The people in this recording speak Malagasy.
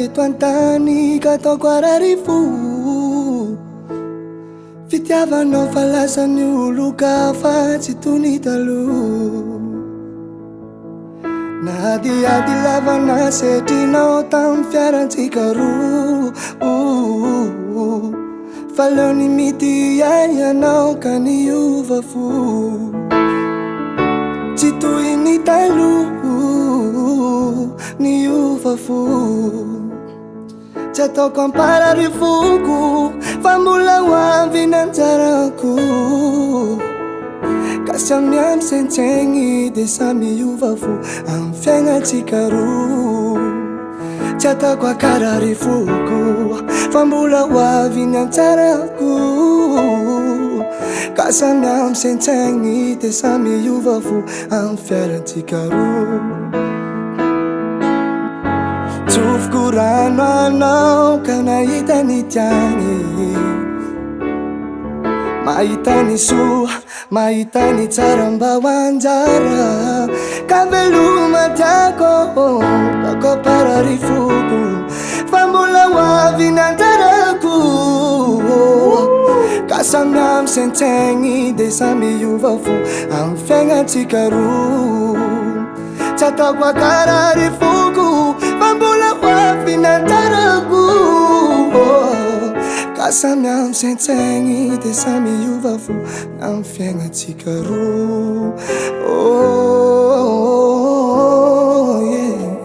eto an-tany ka ataoko ararivo. Fitiavanao fa lasan'ny olo ka fa tsy toy ny taloha. Nahadiady lavana setrinao tamin'ny fiarantsika roa. Fa leo nimity ianao ka niova fo. Tsy toy ny taloha, niova fo. Tsy ataoko ampahararivoko fa mbola ho avy ny anjarako. Ka samy am'saintsaigny de samy miova fo amin'ny fiaignatsika roa. Tsy ataoko akararivoko fa mbola ho avy ny anjarako. Ka samy am'saintsaigny de samy miova fo amin'ny fiarantsika roa. Tsofoko rano anao ka nahita ny tiany. Mahita ny soa, mahita ny tsara mba ho anjara. Ka veloma tiako, ako pararivoko fa mbola ho avy ny anjarako. Ka samy am'saintsaigny de samy miova fo amin'ny fiaignatsika roa. Tsy ataoko akararivoko fa mbola ho avy ny anjarako. Ka samy am'saintsaigny de samy miova fo amin'ny fiaignatsika roa.